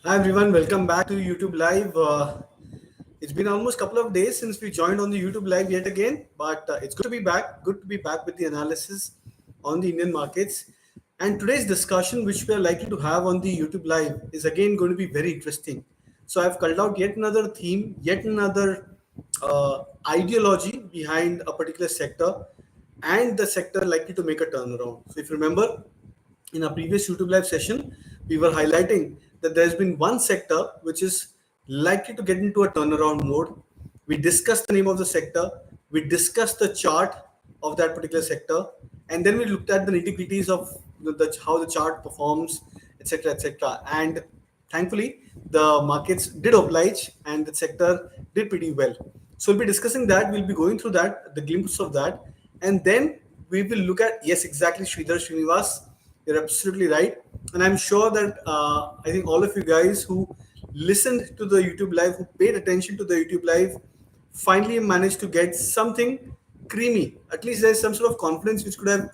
Hi everyone, welcome back to YouTube Live. It's been almost a couple of days since we joined on the YouTube Live yet again, but it's good to be back. Good to be back with the analysis on the Indian markets. And today's discussion, which we are likely to have on the YouTube Live, is again going to be very interesting. So I've culled out yet another theme, yet another ideology behind a particular sector, and the sector likely to make a turnaround. So if you remember, in our previous YouTube live session, we were highlighting that there's been one sector which is likely to get into a turnaround mode. We discussed the name of the sector, we discussed the chart of that particular sector, and then we looked at the nitty-gritties of how the chart performs, etc., etc. And thankfully, the markets did oblige, and the sector did pretty well. So we'll be discussing that. We'll be going through that, the glimpse of that, and then we will look at, yes, exactly, Sridhar Srinivas. You're absolutely right. And I'm sure that I think all of you guys who listened to the YouTube live, who paid attention to the YouTube live, finally managed to get something creamy. At least there's some sort of confidence which could have,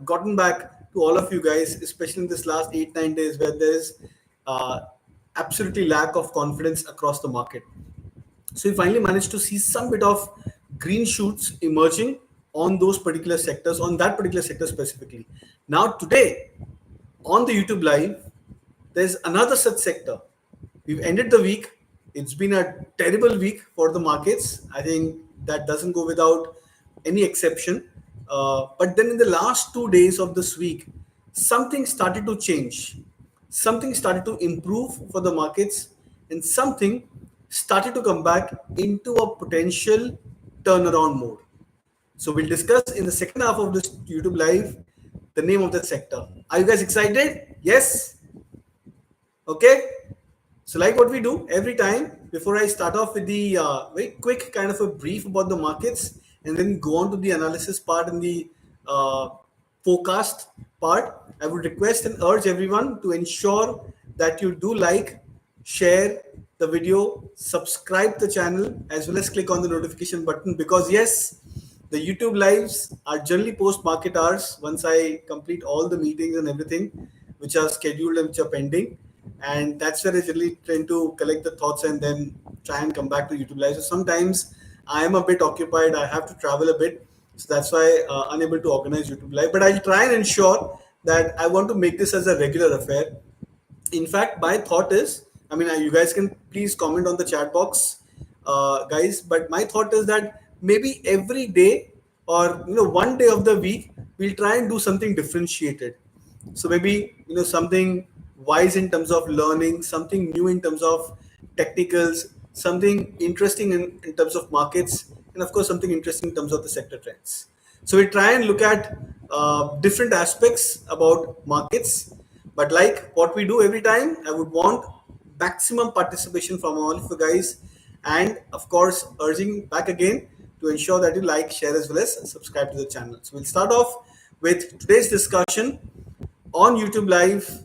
gotten back to all of you guys, especially in this last 8, 9 days where there's uh, absolutely lack of confidence across the market. So we finally managed to see some bit of green shoots emerging on those particular sectors, on that particular sector specifically. Now, today on the YouTube Live, there's another such sector. We've ended the week. It's been a terrible week for the markets. I think that doesn't go without any exception. But then in the last 2 days of this week, something started to change. Something started to improve for the markets, and something started to come back into a potential turnaround mode. So we'll discuss in the second half of this YouTube live the name of that sector. Are you guys excited? Yes? Okay. So like what we do every time, before I start off with the very quick kind of a brief about the markets and then go on to the analysis part and the uh, forecast part, I would request and urge everyone to ensure that you do like, share the video, subscribe the channel, as well as click on the notification button, because yes, the YouTube lives are generally post market hours once I complete all the meetings and everything which are scheduled and which are pending. And that's where I generally tend to collect the thoughts and then try and come back to YouTube live. So sometimes I am a bit occupied, I have to travel a bit. So that's why unable to organize YouTube live. But I'll try and ensure that I want to make this as a regular affair. In fact, my thought is, I mean, you guys can please comment on the chat box, guys, but my thought is that maybe every day or one day of the week we'll try and do something differentiated. So maybe something wise in terms of learning, something new in terms of technicals, something interesting in terms of markets, and of course something interesting in terms of the sector trends. So we try and look at different aspects about markets. But like what we do every time, I would want maximum participation from all of you guys, and of course urging back again to ensure that you like, share, as well as subscribe to the channel. So we'll start off with today's discussion on YouTube Live.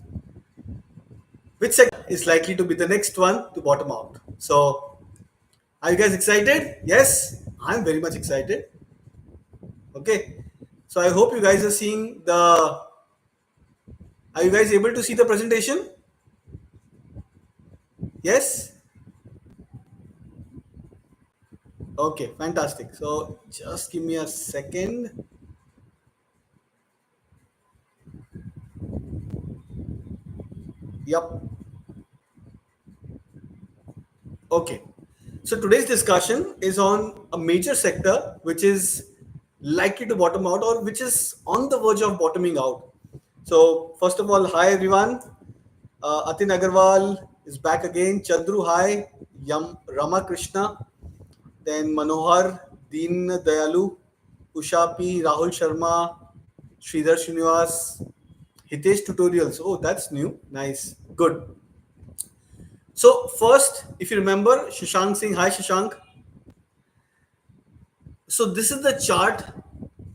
Which sector is likely to be the next one to bottom out? So are you guys excited? Yes, I'm very much excited. Okay. So I hope you guys are seeing the. Are you guys able to see the presentation? Yes. Okay, fantastic. So just give me a second. Yep. Okay. So today's discussion is on a major sector which is likely to bottom out or which is on the verge of bottoming out. So first of all, hi everyone. Atin Agarwal is back again. Chandru, hi. Yam Ramakrishna. Then Manohar, Deen Dayalu, Usha P, Rahul Sharma, Sridhar Srinivas, Hitesh Tutorials. Oh, that's new. Nice. Good. So first, if you remember, Shashank Singh. Hi, Shashank. So this is the chart,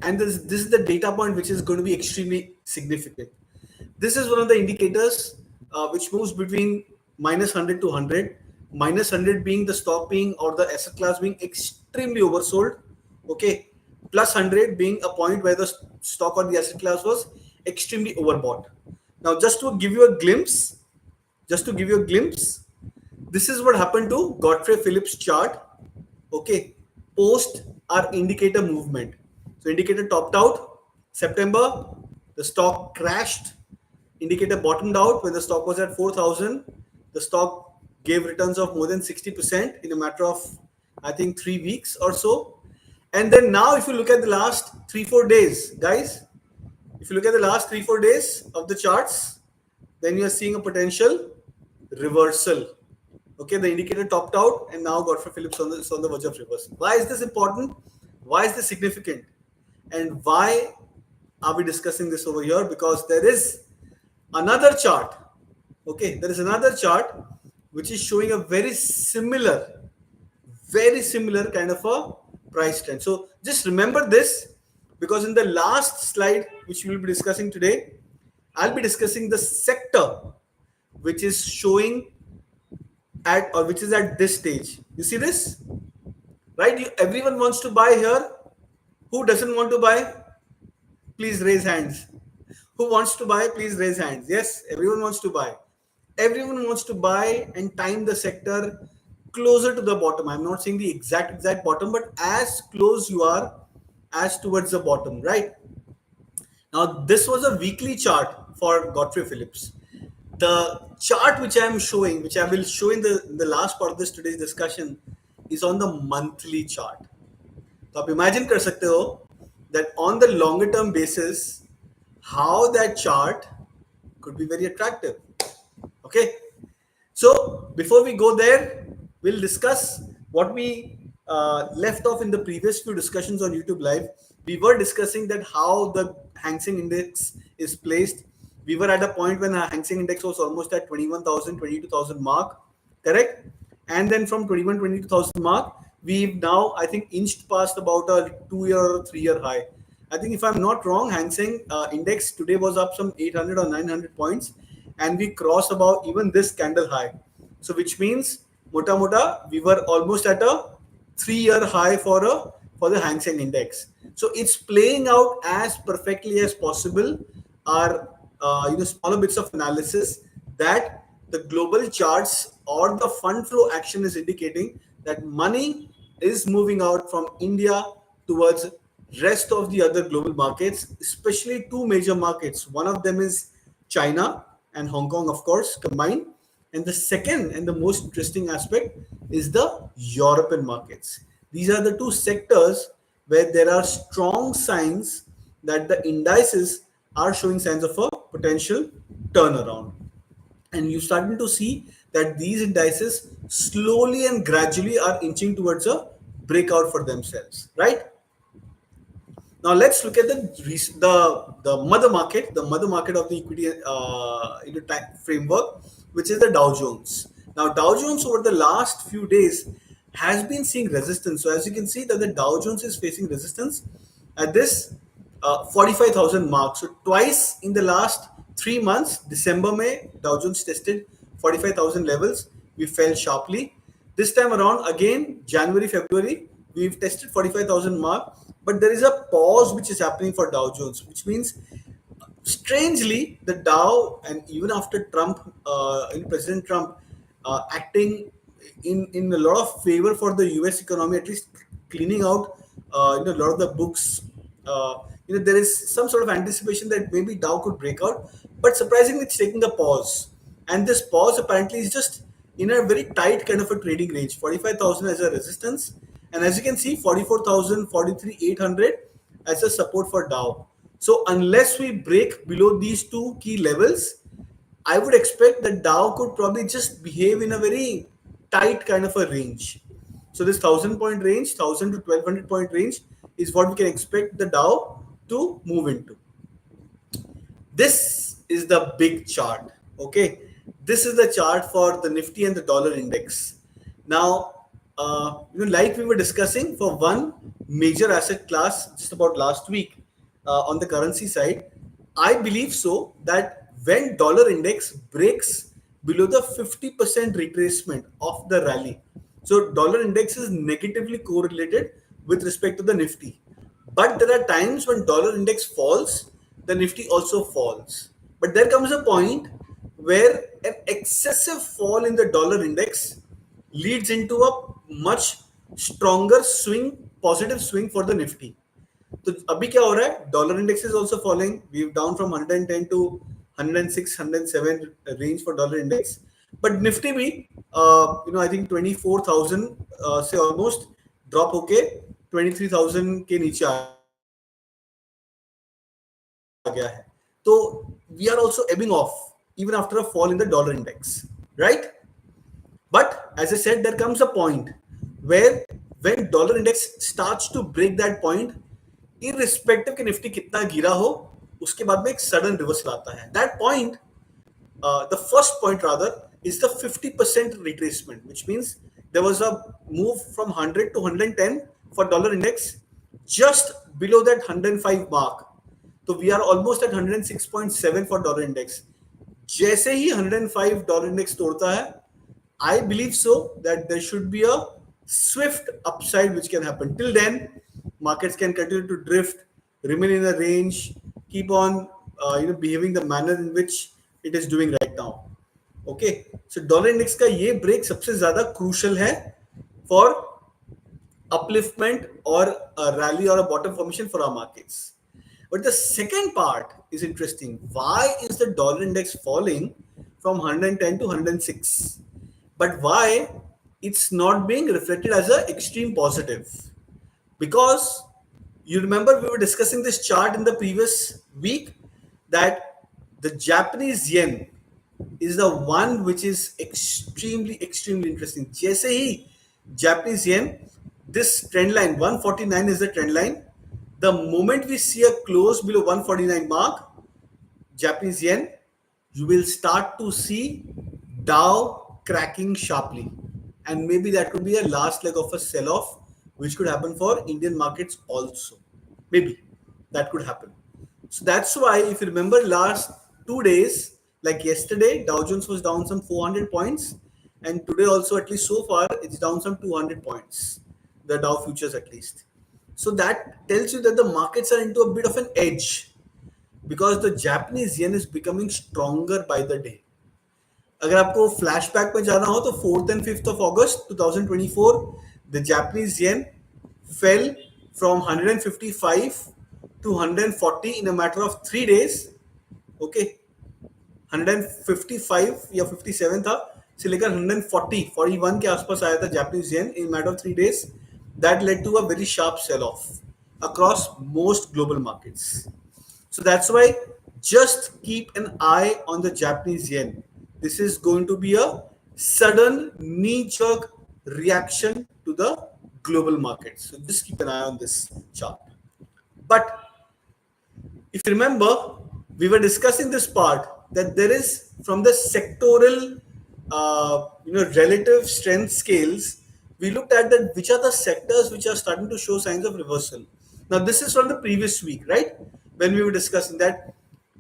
and this is the data point which is going to be extremely significant. This is one of the indicators which moves between -100 to 100. -100 being the stock being or the asset class being extremely oversold. Okay, +100 being a point where the stock or the asset class was extremely overbought. Now, just to give you a glimpse, just to give you a glimpse, this is what happened to Godfrey Phillips chart. Okay, post our indicator movement. So indicator topped out September, the stock crashed. Indicator bottomed out when the stock was at 4,000. The stock gave returns of more than 60% in a matter of, I think, 3 weeks or so. And then now, if you look at the last 3-4 days, guys, if you look at the last 3-4 days of the charts, then you are seeing a potential reversal. Okay, the indicator topped out and now Godfrey Phillips is on the verge of reversal. Why is this important? Why is this significant? And why are we discussing this over here? Because there is another chart. Okay, there is another chart which is showing a very similar kind of a price trend. So just remember this, because in the last slide which we will be discussing today, I'll be discussing the sector which is showing at, or which is at this stage. You see this, right? Everyone wants to buy here. Who doesn't want to buy? Please raise hands. Who wants to buy? Please raise hands. Yes, everyone wants to buy. Everyone wants to buy and time the sector closer to the bottom. I'm not saying the exact bottom, but as close you are as towards the bottom, right? Now, this was a weekly chart for Godfrey Phillips. The chart which I am showing, which I will show in the last part of this today's discussion, is on the monthly chart. तो आप imagine कर सकते हो that on the longer term basis, how that chart could be very attractive. Okay, so before we go there, we'll discuss what we left off in the previous few discussions on YouTube Live. We were discussing that how the Hang Seng Index is placed. We were at a point when the Hang Seng Index was almost at 21,000, 22,000 mark, correct? And then from 21, 22,000 mark, we've now, I think, inched past about a 2-year or 3-year high. I think if I'm not wrong, Hang Seng Index today was up some 800 or 900 points, and we crossed about even this candle high. So which means, mota, we were almost at a 3-year high for the Hang Seng Index. So it's playing out as perfectly as possible. Our smaller bits of analysis that the global charts or the fund flow action is indicating that money is moving out from India towards rest of the other global markets, especially two major markets. One of them is China and Hong Kong, of course, combined. And the second and the most interesting aspect is the European markets. These are the two sectors where there are strong signs that the indices are showing signs of a potential turnaround. And you're starting to see that these indices slowly and gradually are inching towards a breakout for themselves, right? Now let's look at the mother market of the equity framework, which is the Dow Jones. Now Dow Jones over the last few days has been seeing resistance. So as you can see that the Dow Jones is facing resistance at this 45,000 mark. So twice in the last 3 months, December, May, Dow Jones tested 45,000 levels. We fell sharply. This time around, again, January, February, we've tested 45,000 mark. But there is a pause which is happening for Dow Jones, which means, strangely, the Dow, and even after Trump, President Trump, acting in a lot of favor for the US economy, at least cleaning out a lot of the books. There is some sort of anticipation that maybe Dow could break out, but surprisingly, it's taking a pause. And this pause apparently is just in a very tight kind of a trading range, 45,000 as a resistance. And as you can see, 44,000, 43,800 as a support for Dow. So unless we break below these two key levels, I would expect that Dow could probably just behave in a very tight kind of a range. So this 1,000-point range, 1,000 to 1,200-point range is what we can expect the Dow to move into. This is the big chart. Okay, this is the chart for the Nifty and the dollar index. Now, like we were discussing for one major asset class just about last week on the currency side, I believe so that when dollar index breaks below the 50% retracement of the rally, so dollar index is negatively correlated with respect to the Nifty. But there are times when dollar index falls, the Nifty also falls. But there comes a point where an excessive fall in the dollar index leads into a much stronger swing, positive swing for the Nifty. तो अभी क्या हो रहा है, dollar index is also following, we down from 110 to 106 107 range for dollar index, but Nifty भी I think 24,000 से almost drop होके 23,000 के नीचे आ गया है. तो we are also ebbing off even after a fall in the dollar index, right? But as I said, there comes a point where when dollar index starts to break that point, irrespective कि Nifty कितना गिरा हो, उसके बाद में एक sudden reversal आता है. That point, the first point rather, is the 50% retracement, which means there was a move from 100 to 110 for dollar index, just below that 105 mark. So we are almost at 106.7 for dollar index. जैसे ही 105 dollar index तोड़ता है, I believe so that there should be a swift upside which can happen. Till then, markets can continue to drift, remain in a range, keep on behaving the manner in which it is doing right now. Okay, so dollar index का ये break सबसे ज़्यादा crucial है for upliftment or a rally or a bottom formation for our markets. But the second part is interesting. Why is the dollar index falling from 110 to 106? But why it's not being reflected as an extreme positive? Because you remember we were discussing this chart in the previous week that the Japanese yen is the one which is extremely interesting. जैसे ही Japanese yen, this trend line 149 is the trend line. The moment we see a close below 149 mark, Japanese yen, you will start to see Dow cracking sharply, and maybe that could be a last leg of a sell-off, which could happen for Indian markets also. Maybe that could happen. So that's why, if you remember last 2 days, like yesterday, Dow Jones was down some 400 points, and today also, at least so far, it's down some 200 points, the Dow futures at least. So that tells you that the markets are into a bit of an edge because the Japanese yen is becoming stronger by the day. अगर आपको flashback में जाना हो तो 4th and 5th of August 2024, the Japanese yen fell from 155 to 140 in a matter of 3 days. Okay, 155 या 57 था, से लेकर 141 के आसपास आया था Japanese yen in a matter of 3 days. That led to a very sharp sell-off across most global markets. So that's why just keep an eye on the Japanese yen. This is going to be a sudden knee-jerk reaction to the global markets. So just keep an eye on this chart. But if you remember, we were discussing this part that there is from the sectoral, relative strength scales. We looked at that which are the sectors which are starting to show signs of reversal. Now, this is from the previous week, right? When we were discussing that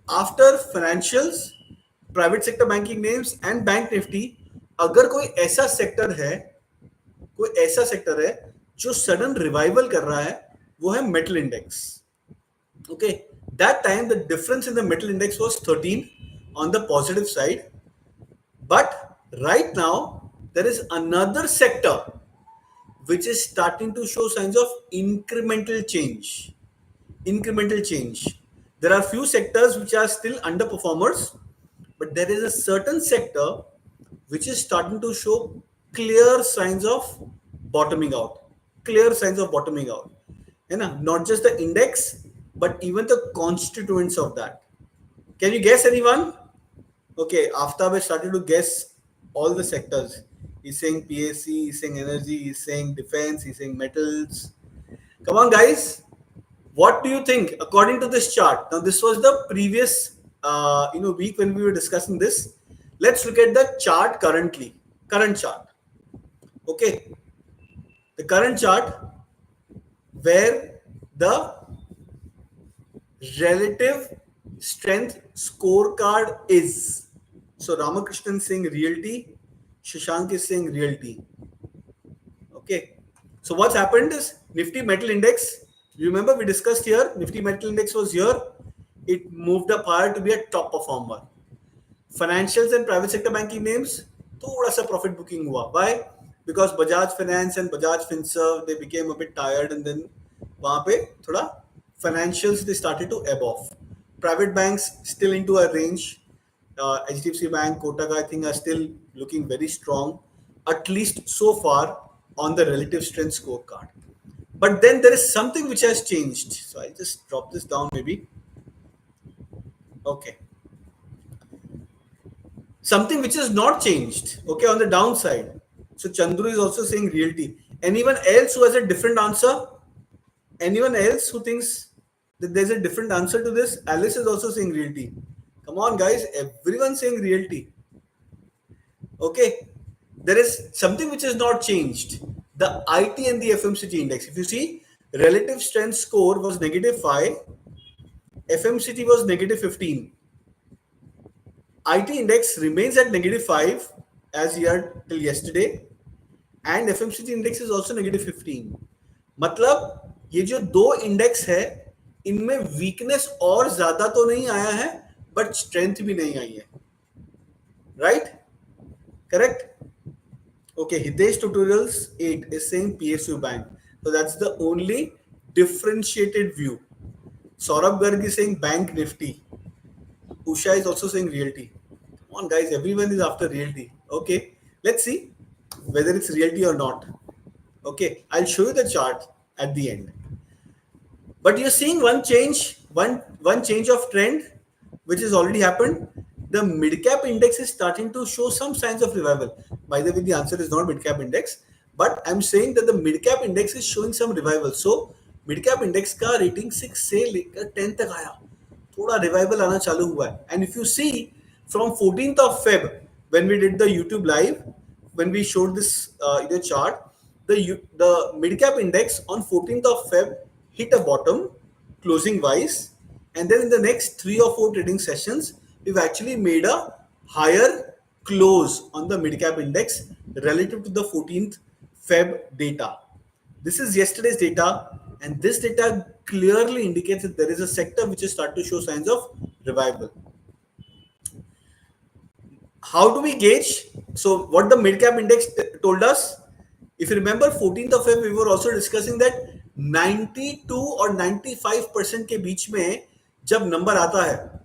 after financials, private sector banking names and bank nifty, अगर कोई ऐसा sector है जो sudden revival कर रहा है, वो है metal index. Okay, that time the difference in the metal index was 13 on the positive side. But right now, there is another sector which is starting to show signs of incremental change. There are few sectors which are still underperformers, but there is a certain sector which is starting to show clear signs of bottoming out. Not just the index, but even the constituents of that. Can you guess anyone? Okay, Aftab has started to guess all the sectors. He's saying PSC, he's saying energy, he's saying defense, he's saying metals. Come on, guys. What do you think according to this chart? Now, this was the previous week when we were discussing this. Let's look at the chart current chart. Okay, the current chart where the relative strength scorecard is. So Ramakrishnan is saying realty, Shashank is saying realty. Okay, so what's happened is Nifty Metal Index. Remember we discussed here, Nifty Metal Index was here. It moved up higher to be a top performer. Financials and private sector banking names थोड़ा सा profit booking हुआ. Why? Because Bajaj Finance and Bajaj Finserv they became a bit tired and then वहाँ पे थोड़ा financials they started to ebb off. Private banks still into a range. HDFC Bank, Kotak I think are still looking very strong, at least so far on the relative strength scorecard. But then there is something which has changed. So I just drop this down maybe. Okay. Something which has not changed. Okay, on the downside. So Chandru is also saying realty. Anyone else who has a different answer? Anyone else who thinks that there's a different answer to this? Alice is also saying realty. Come on, guys. Everyone's saying realty. Okay. There is something which has not changed. The IT and the FMCG index. If you see, relative strength score was -5. FMCG was -15. IT index remains at -5 as year till yesterday, and FMCG index is also -15. मतलब ये जो दो index है इनमें weakness और ज्यादा तो नहीं आया है बट स्ट्रेंथ भी नहीं आई है. Right? Correct? Okay, Hitesh Tutorials 8 is saying PSU Bank. So that's the only differentiated view. Saurabh Garg is saying Bank Nifty. Usha is also saying Realty. Come on, guys, everyone is after Realty. Okay, let's see whether it's Realty or not. Okay, I'll show you the chart at the end. But you're seeing one change of trend, which has already happened. The mid cap index is starting to show some signs of revival. By the way, the answer is not mid cap index, but I'm saying that the mid cap index is showing some revival. So mid cap index का rating 6 से लेकर 10 तक आया, थोड़ा revival आना चालू हुआ है. And if you see from 14th of Feb when we did the YouTube live, when we showed this chart, the mid cap index on 14th of Feb hit a bottom closing wise, and then in the next 3 or 4 trading sessions we've actually made a higher close on the mid cap index relative to the 14th Feb data. This is yesterday's data, and this data clearly indicates that there is a sector which has started to show signs of revival. How do we gauge? So what the mid cap index told us, if you remember 14th of Feb we were also discussing that 92 और 95% के बीच में जब number आता है,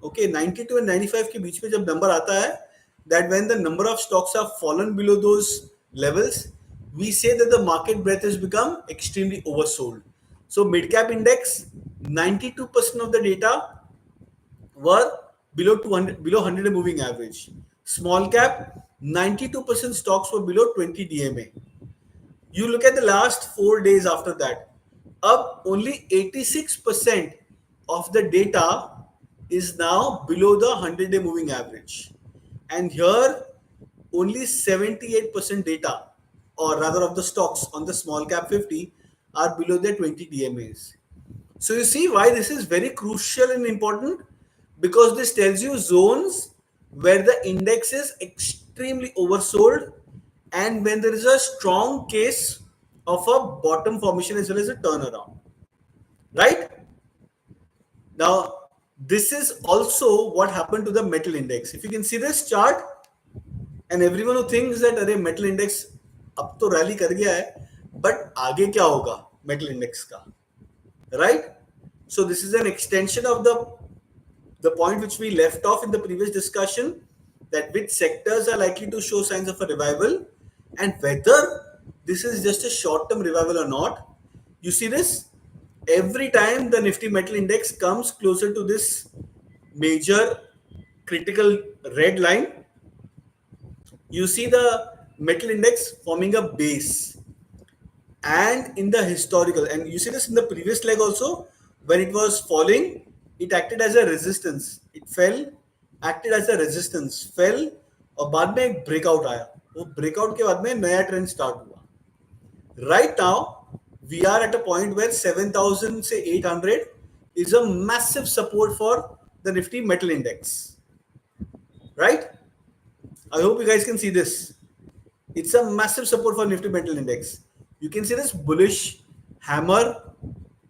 okay, 92 and 95 के बीच में जब number आता है, that when the number of stocks have fallen below those levels, we say that the market breadth has become extremely oversold. So mid cap index, 92% of the data were below 100 moving average. Small cap, 92% stocks were below 20 DMA. You look at the last 4 days after that, up only 86% of the data is now below the 100-day moving average. And here, only 78% data, or rather of the stocks on the small cap 50 are below their 20 DMAs. So you see why this is very crucial and important, because this tells you zones where the index is extremely oversold and when there is a strong case of a bottom formation as well as a turnaround. Right? Now, this is also what happened to the metal index. If you can see this chart, and everyone who thinks that अरे metal index अब तो rally कर गया है, but आगे क्या होगा metal index का, right? So this is an extension of the point which we left off in the previous discussion, that which sectors are likely to show signs of a revival and whether this is just a short-term revival or not. You see this? Every time the Nifty metal index comes closer to this major critical red line, you see the metal index forming a base. And in the historical, and you see this in the previous leg also, when it was falling, it acted as a resistance. It fell, acted as a resistance, fell, और बाद में एक breakout आया. वो breakout के बाद में नया trend start हुआ. Right now, we are at a point where 7,000 से 800 is a massive support for the Nifty metal index. Right? I hope you guys can see this. It's a massive support for Nifty metal index. You can see this bullish hammer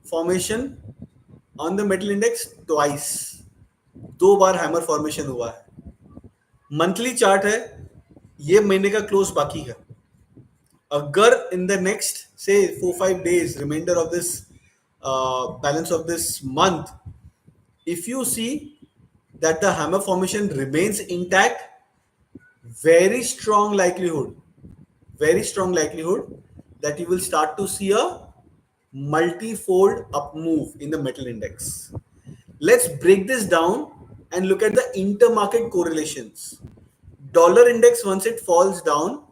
formation on the metal index twice. 2 bar hammer formation हुआ है. Monthly chart है, ये महीने का close बाकी है. अगर in the next से 4-5 days reminder of this balance of this month, if you see that the hammer formation remains intact, very strong likelihood, very strong likelihood that you will start to see a multi-fold up move in the metal index. Let's break this down and look at the intermarket correlations. Dollar index, once it falls down,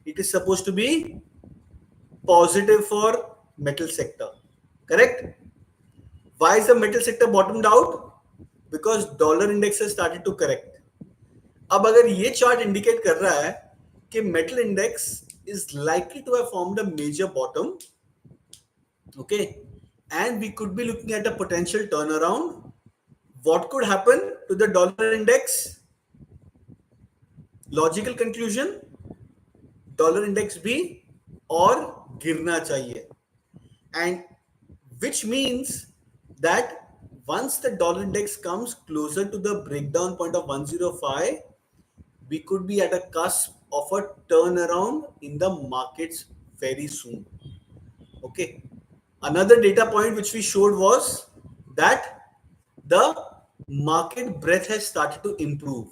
it is supposed to be positive for metal sector. Correct? Why is the metal sector bottomed out? Because dollar index has started to correct. अब अगर ये chart indicate कर रहा है कि metal index is likely to have formed a major bottom, okay, and we could be looking at a potential turnaround. What could happen to the dollar index? Logical conclusion, dollar index भी और गिरना चाहिए, and which means that once the dollar index comes closer to the breakdown point of 105, we could be at a cusp of a turnaround in the markets very soon. Okay. Another data point which we showed was that the market breadth has started to improve.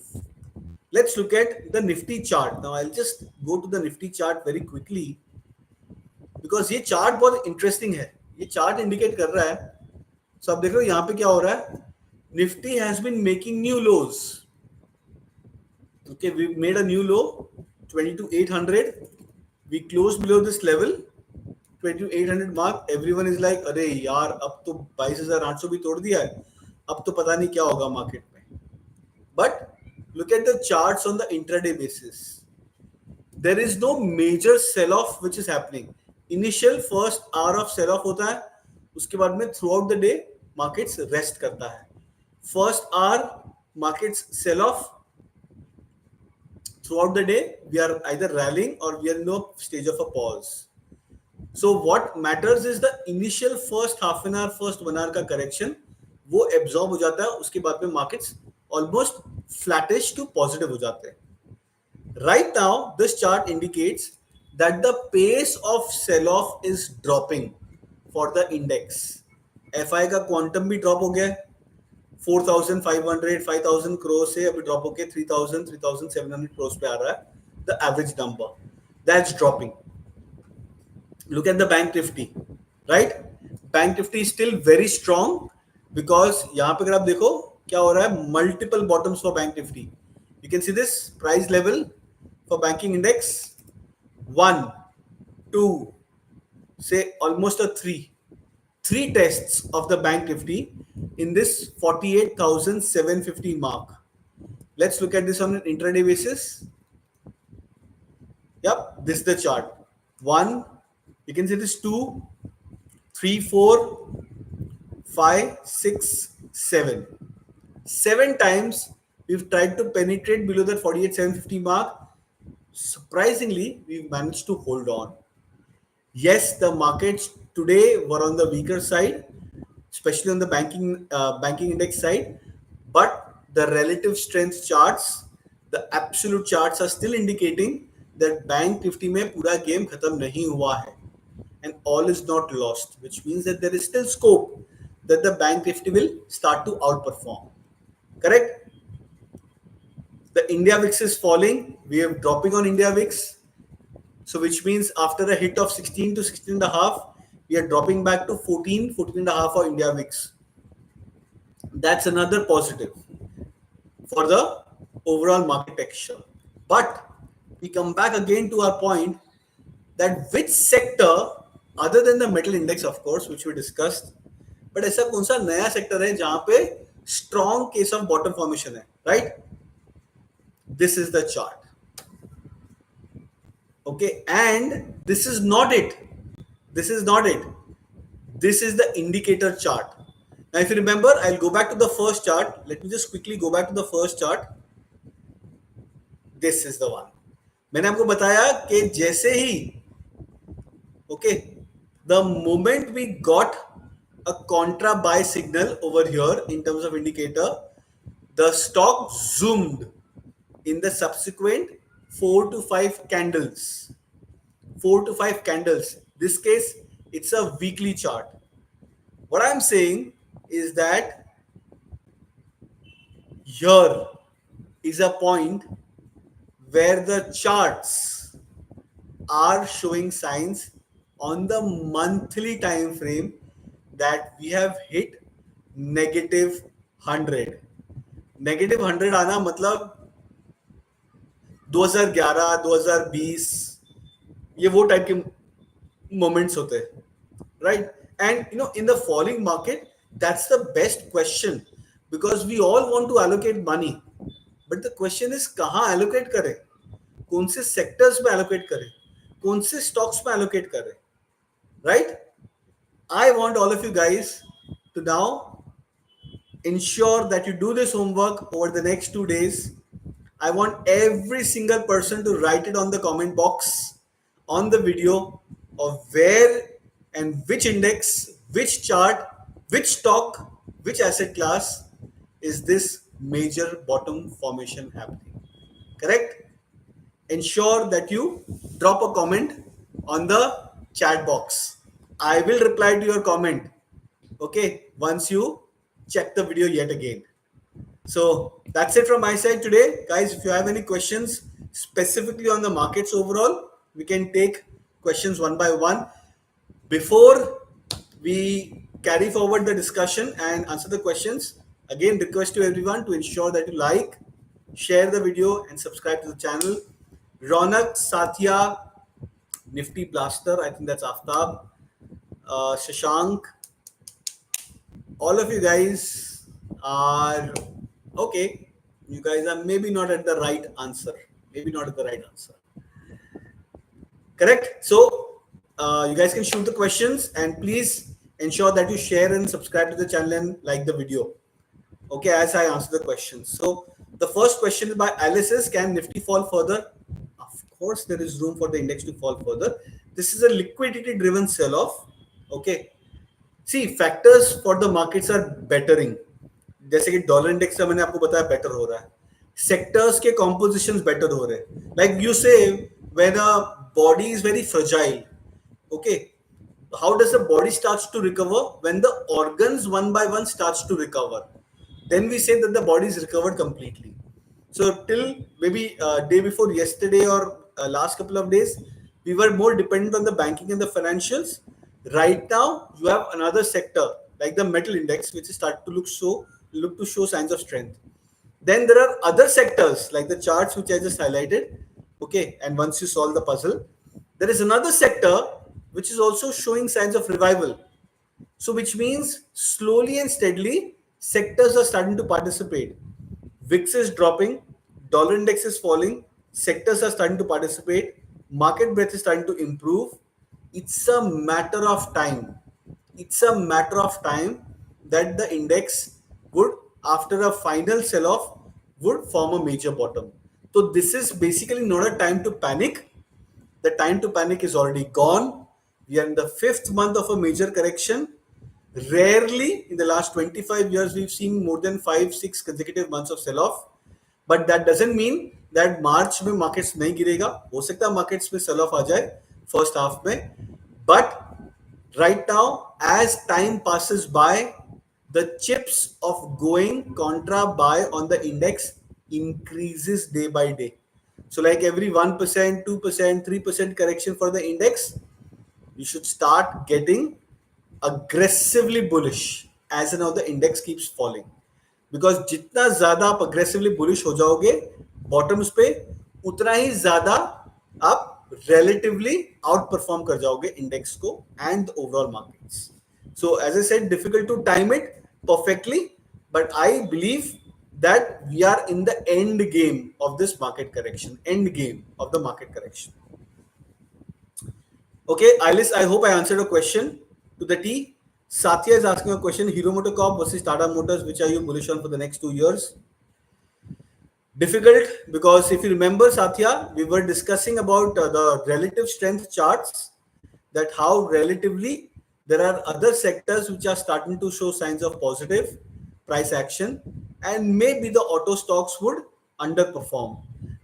Let's look at the Nifty chart. Now I'll just go to the Nifty chart very quickly because ये chart बहुत interesting है. ये chart indicate कर रहा है, सो आप देख रहे हो यहाँ पे क्या हो रहा है. Nifty has been making new lows. Okay, we made a new low, 22,800. We closed below this level, 22,800 mark. Everyone is like, अरे यार अब तो 22,800 भी तोड़ दिया है, अब तो पता नहीं क्या होगा मार्केट में. But look at the charts on the intraday basis. There is no major sell-off which is happening. Initial first hour of sell-off होता है, उसके बाद में throughout the day markets rest करता है. First hour markets sell-off. Throughout the day, we are either rallying or we are in a stage of a pause. So what matters is the initial first half an hour, first 1 hour का correction, वो absorb हो जाता है, उसके बाद में markets almost flattish to positive हो जाते हैं. Right now, this chart indicates that the pace of sell-off is dropping for the index. FI का quantum भी drop हो गया है. 4,500 5,000 crore से अभी ड्रॉप होके 3,000 3,700 crores पे आ रहा है. The average number that's dropping. Look at the bank nifty, right? Bank nifty is still very strong because यहाँ पे अगर आप देखो क्या हो रहा है, multiple bottoms for bank nifty. You can see this price level for banking index 1 2 say almost a 3 tests of the bank nifty in this 48,750 mark. Let's look at this on an intraday basis. Yep, this is the chart. 1, you can see this 2, 3, 4, 5, 6, 7. 7 times we've tried to penetrate below that 48,750 mark. Surprisingly, we've managed to hold on. Yes, the markets today were on the weaker side, especially on the banking index side, but the relative strength charts, the absolute charts are still indicating that bank nifty में पूरा game खत्म नहीं हुआ है, and all is not lost, which means that there is still scope that the bank nifty will start to outperform. Correct? The India VIX is falling. We are dropping on India VIX. So which means after a hit of 16 to 16 and a half, we are dropping back to 14 and a half for India VIX. That's another positive for the overall market texture. But we come back again to our point that which sector, other than the metal index of course, which we discussed, but ऐसा कौन सा नया sector है जहाँ पे strong case of bottom formation है, right? This is the chart. Okay, and this is not it. This is not it. This is the indicator chart. Now, if you remember, I'll go back to the first chart. Let me just quickly go back to the first chart. This is the one. मैंने आपको बताया कि जैसे ही, okay, the moment we got a contra buy signal over here in terms of indicator, the stock zoomed in the subsequent 4 to 5 candles. 4 to 5 candles. This case, it's a weekly chart. What I'm saying is that here is a point where the charts are showing signs on the monthly time frame that we have hit -100. -100 आना मतलब 2011 2020 ये वो type के moments होते हैं, right? And in the falling market, that's the best question, because we all want to allocate money, but the question is कहाँ allocate करें, कौन से sectors में allocate करें, कौन से stocks में allocate करें, right? I want all of you guys to now ensure that you do this homework over the next 2 days. I want every single person to write it on the comment box on the video of where and which index, which chart, which stock, which asset class is this major bottom formation happening. Correct? Ensure that you drop a comment on the chat box. I will reply to your comment, okay, once you check the video yet again. So that's it from my side today. Guys, if you have any questions specifically on the markets overall, we can take questions one by one. Before we carry forward the discussion and answer the questions, again, request to everyone to ensure that you like, share the video and subscribe to the channel. Ronak, Satya, Nifty Blaster, I think that's Aftab, Shashank, all of you guys are okay. You guys are maybe not at the right answer. Maybe not at the right answer. Correct? So you guys can shoot the questions and please ensure that you share and subscribe to the channel and like the video. Okay, as I answer the questions. So the first question by Alice is, can Nifty fall further? Of course, there is room for the index to fall further. This is a liquidity driven sell-off. Okay. See, factors for the markets are bettering. जैसे कि dollar index का मैंने आपको बताया better हो रहा है, sectors के कॉम्पोजिशंस बेटर हो रहे हैं. लाइक यू से when a body is very fragile, okay, how does the body starts to recover? When the organs one by one starts to recover, then we say that the body is recovered completely. So till maybe day before yesterday or last couple of days, we were more dependent on the banking and the financials. Right now you have another sector like the metal index which is start to look to show signs of strength. Then there are other sectors like the charts which I just highlighted, okay, and once you solve the puzzle, there is another sector which is also showing signs of revival. So which means slowly and steadily sectors are starting to participate. VIX is dropping, dollar index is falling, sectors are starting to participate, market breadth is starting to improve. It's a matter of time. It's a matter of time that the index would, after a final sell-off, would form a major bottom. So this is basically not a time to panic. The time to panic is already gone. We are in the 5th month of a major correction. Rarely in the last 25 years we've seen more than 5-6 consecutive months of sell-off. But that doesn't mean that March में markets नहीं गिरेगा. हो सकता है markets में sell-off आ जाए first half में. But right now, as time passes by, the chips of going contra buy on the index increases day by day. So like every 1%, 2%, 3% correction for the index, you should start getting aggressively bullish as and how the index keeps falling. Because जितना ज़्यादा आप aggressively bullish हो जाओगे bottoms पे, उतना ही ज़्यादा आप relatively outperform कर जाओगे index को and the overall markets. So as I said, difficult to time it perfectly, but I believe that we are in the end game of this market correction. End game of the market correction. Okay, Alice, I hope I answered a question to the T. Satya is asking a question: Hero MotoCorp versus Tata Motors, which are you bullish on for the next 2 years? Difficult, because if you remember, Satya, we were discussing about the relative strength charts, that how relatively there are other sectors which are starting to show signs of positive price action, and maybe the auto stocks would underperform.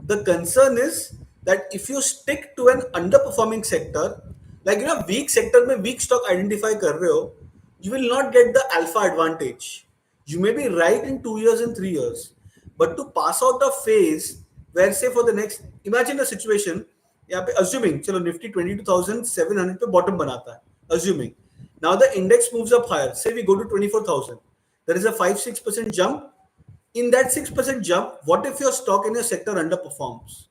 The concern is that if you stick to an underperforming sector, like weak sector में weak stock identify कर रहे हो, you will not get the alpha advantage. You may be right in 2 years and 3 years, but to pass out a phase where say for the next, imagine a situation यहाँ पे assuming चलो Nifty 22,700 पे bottom बनाता है, assuming now the index moves up higher, say we go to 24,000, there is a 5-6% jump. In that 6% jump, what if your stock in your sector underperforms?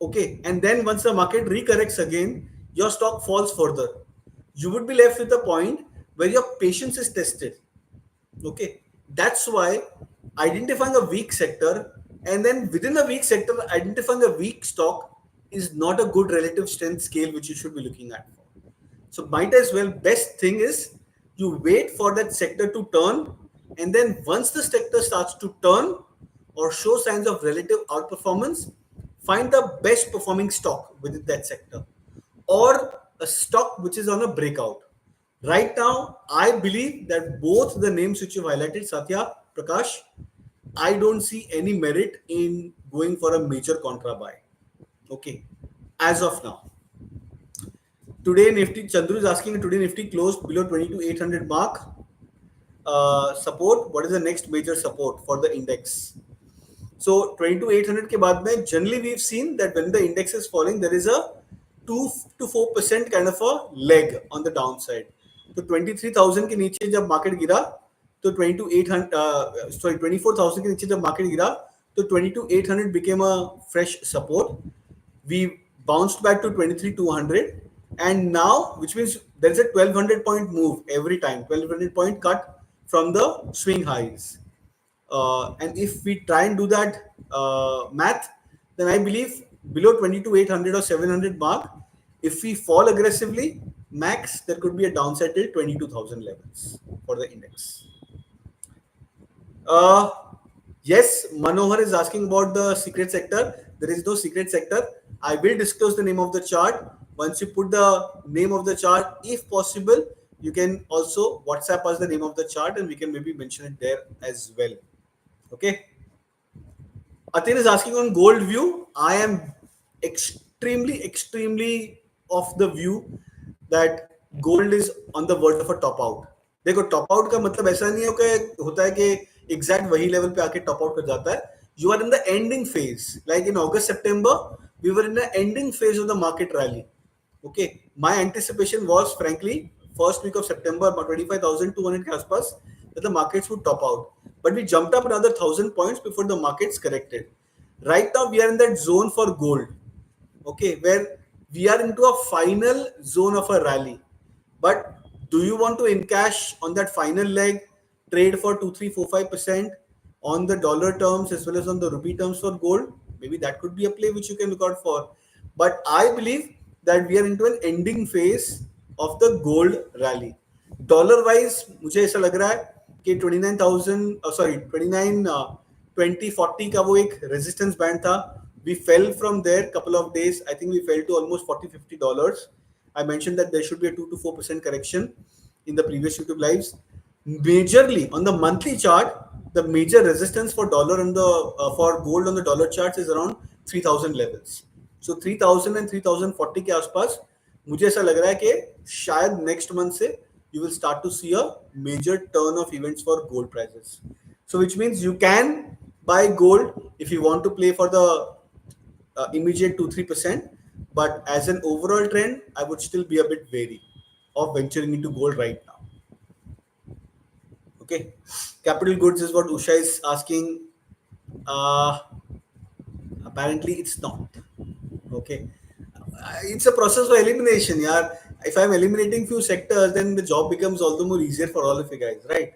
Okay, and then once the market recorrects again, your stock falls further. You would be left with a point where your patience is tested. Okay, that's why identifying a weak sector and then within a weak sector, identifying a weak stock is not a good relative strength scale which you should be looking at. So might as well, best thing is you wait for that sector to turn, and then once the sector starts to turn or show signs of relative outperformance, find the best performing stock within that sector or a stock which is on a breakout. Right now, I believe that both the names which you highlighted, Satya, Prakash, I don't see any merit in going for a major contra buy. Okay, as of now. Today Nifty, Chandru is asking, today Nifty closed below 22,800 mark. Support, what is the next major support for the index? So 22,800 के बाद में generally we've seen that when the index is falling, there is a 2 to 4% kind of a leg on the downside. तो 23,000 के नीचे जब market गिरा तो 24,000 के नीचे जब market गिरा तो 22,800 became a fresh support. We bounced back to 23,200, and now, which means there is a 1,200 point move every time, 1,200 point cut from the swing highs. And if we try and do that math, then I believe below 22,800 or 700 mark, if we fall aggressively, max there could be a downside till 22,000 levels for the index. Yes, Manohar is asking about the secret sector. There is no secret sector. I will disclose the name of the chart. Once you put the name of the chart, if possible, you can also WhatsApp us the name of the chart and we can maybe mention it there as well. Okay. Atin is asking on gold view. I am extremely of the view that gold is on the verge of a top out. देखो top out का मतलब ऐसा नहीं होता है कि exact वही level पे आके टॉप आउट कर जाता है. You are in the ending phase. Like in August, September, we were in the ending phase of the market rally. Okay, my anticipation was frankly first week of September, about 25,200 के आसपास, that the markets would top out. But we jumped up another 1,000 points before the markets corrected. Right now, we are in that zone for gold. Okay, where we are into a final zone of a rally. But do you want to encash on that final leg, trade for 2, 3, 4, 5% on the dollar terms as well as on the rupee terms for gold? Maybe that could be a play which you can look out for. But I believe that we are into an ending phase of the gold rally. Dollar wise, मुझे ऐसा लग रहा है कि 2040 का वो एक resistance band था. We fell from there couple of days. I think we fell to almost $40-50. I mentioned that there should be a 2 to 4% correction in the previous YouTube lives. Majorly on the monthly chart, the major resistance for dollar and for gold on the dollar charts is around 3,000 levels. So 3,000 and 3,040 के आसपास मुझे ऐसा लग रहा है कि शायद next month से you will start to see a major turn of events for gold prices. So which means you can buy gold if you want to play for the immediate 2-3%. But as an overall trend, I would still be a bit wary of venturing into gold right now. Okay, capital goods is what Usha is asking. Apparently, it's not. Okay, it's a process of elimination. Yeah, if I'm eliminating few sectors, then the job becomes all the more easier for all of you guys, right?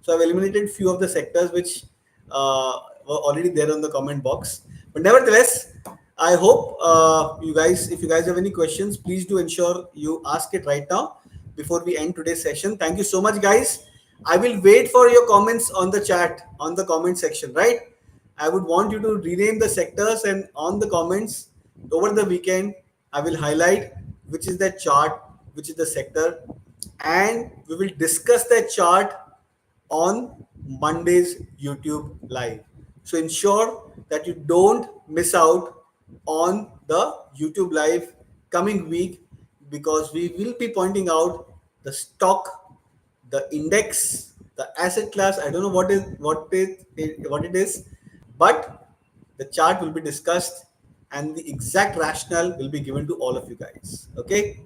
So I've eliminated few of the sectors which were already there on the comment box. But nevertheless, I hope you guys, if you guys have any questions, please do ensure you ask it right now before we end today's session. Thank you so much, guys. I will wait for your comments on the chat, on the comment section, right? I would want you to rename the sectors, and on the comments over the weekend, I will highlight which is the chart, which is the sector, and we will discuss that chart on Monday's YouTube live. So ensure that you don't miss out on the YouTube live coming week, because we will be pointing out the stock, the index, the asset class. I don't know what it is, but the chart will be discussed and the exact rationale will be given to all of you guys. Okay.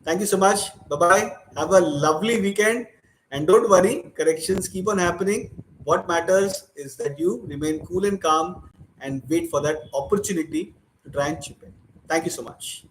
Thank you so much. Bye bye. Have a lovely weekend. And don't worry, corrections keep on happening. What matters is that you remain cool and calm and wait for that opportunity to try and chip in. Thank you so much.